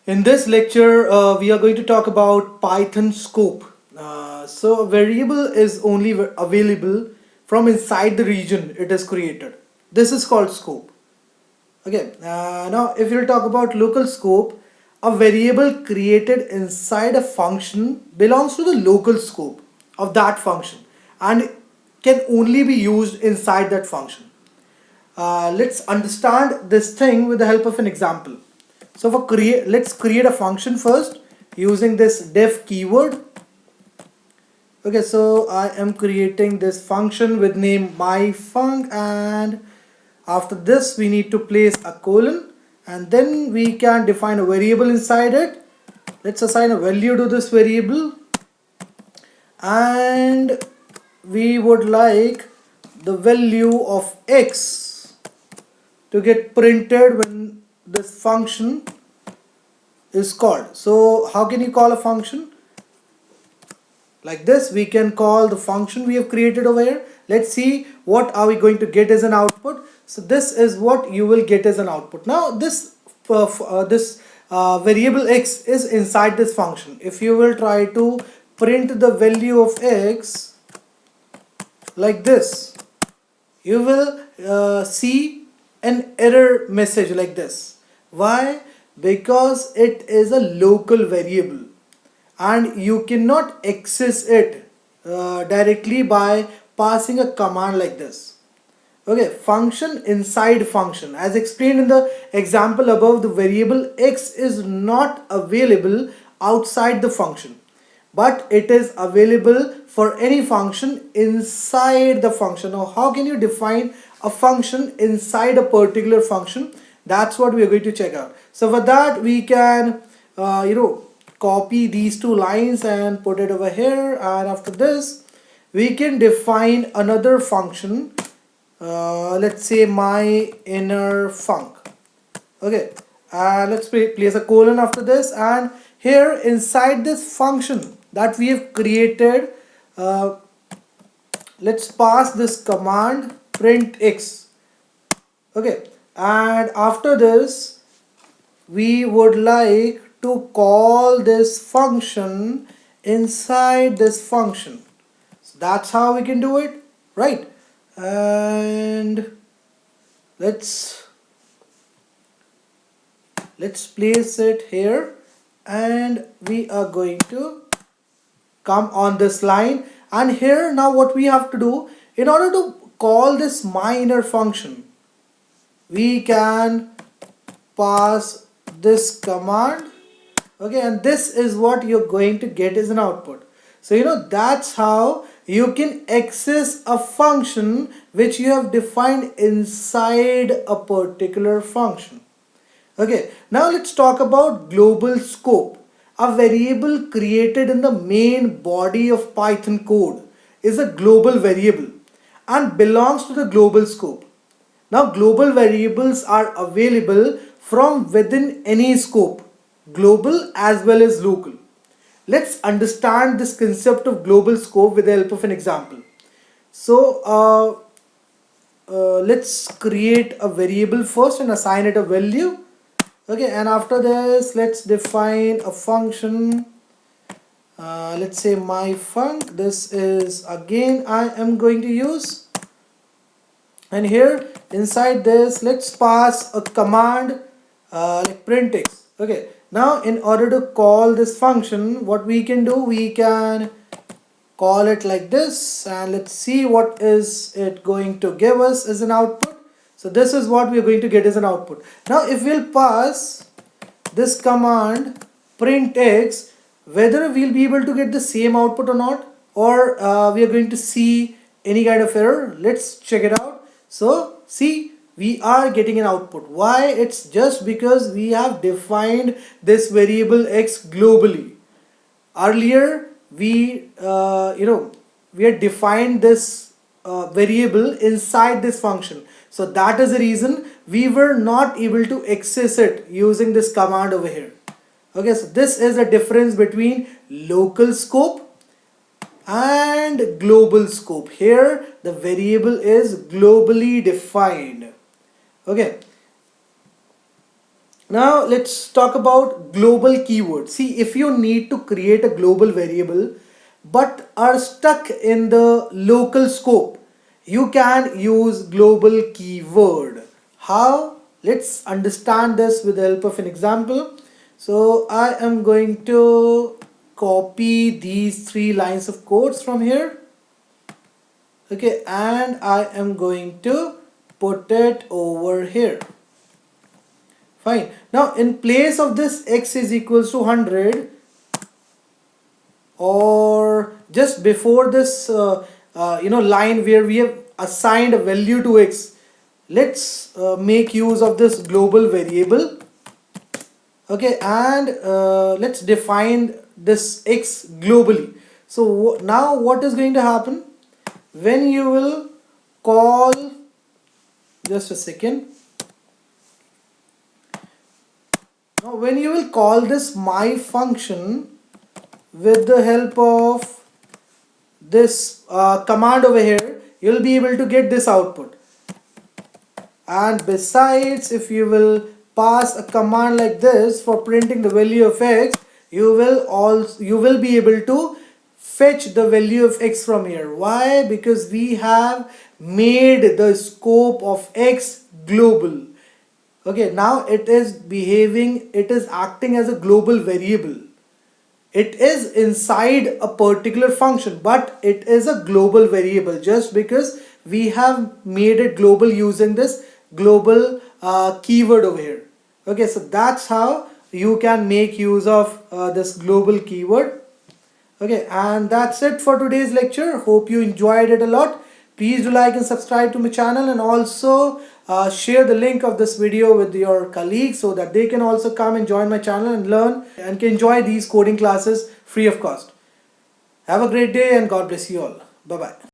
In this lecture, we are going to talk about Python scope. So a variable is only available from inside the region it is created. This is called scope. Okay. Now, if you'll talk about local scope, a variable created inside a function belongs to the local scope of that function and can only be used inside that function. Let's understand this thing with the help of an example. So let's create a function first using this def keyword. Okay, so I am creating this function with name myfunc, and after this we need to place a colon, and then we can define a variable inside it. Let's assign a value to this variable, and we would like the value of x to get printed when this function is called. So how can you call a function? Like this, we can call the function we have created over here. Let's see what are we going to get as an output. So this is what you will get as an output. Now this variable x is inside this function. If you will try to print the value of x like this, you will see an error message like this. Why? Because it is a local variable and you cannot access it directly by passing a command like this. Okay, function inside function. As explained in the example above, the variable x is not available outside the function, but it is available for any function inside the function. Now, how can you define a function inside a particular function? That's what we are going to check out. So for that, we can, copy these two lines and put it over here, and after this, we can define another function. Let's say my inner func. Okay, let's place a colon after this, and here inside this function that we have created, let's pass this command print x. Okay, and after this we would like to call this function inside this function. So that's how we can do it, right? And let's place it here, and we are going to come on this line. And here now what we have to do, in order to call this my inner function, we can pass this command. Okay, and this is what you're going to get as an output. So that's how you can access a function which you have defined inside a particular function. Okay, now let's talk about global scope. A variable created in the main body of Python code is a global variable and belongs to the global scope. Now global variables are available from within any scope, global as well as local. Let's understand this concept of global scope with the help of an example. So let's create a variable first and assign it a value. Okay, and after this let's define a function. Let's say myfunc. This is again I am going to use, and here inside this let's pass a command like print x. Okay, now in order to call this function, what we can do, we can call it like this, and let's see what is it going to give us as an output. So this is what we are going to get as an output. Now if we'll pass this command print x, whether we'll be able to get the same output or not, or we are going to see any kind of error. Let's check it out. So see, we are getting an output. Why? It's just because we have defined this variable x globally. Earlier we we had defined this variable inside this function, so that is the reason we were not able to access it using this command over here. Okay, so this is the difference between local scope and global scope. Here the variable is globally defined. Okay, Now let's talk about global keywords. See, if you need to create a global variable but are stuck in the local scope, you can use global keyword. How? Let's understand this with the help of an example. So I am going to copy these three lines of codes from here. Okay, and I am going to put it over here. Fine. Now in place of this x is equals to 100, or just before this line where we have assigned a value to x, let's make use of this global variable. Okay, and let's define this x globally. So now what is going to happen when you will call, just a second, now when you will call this my function with the help of this command over here, you'll be able to get this output. And besides, if you will pass a command like this for printing the value of x, you will be able to fetch the value of x from here. Why? Because we have made the scope of x global. Okay, now it is behaving, it is acting as a global variable. It is inside a particular function, but it is a global variable just because we have made it global using this global keyword over here. Okay, so that's how you can make use of this global keyword. Okay, and that's it for today's lecture. Hope you enjoyed it a lot. Please do like and subscribe to my channel, and also share the link of this video with your colleagues so that they can also come and join my channel and learn and can enjoy these coding classes free of cost. Have a great day and God bless you all. Bye bye.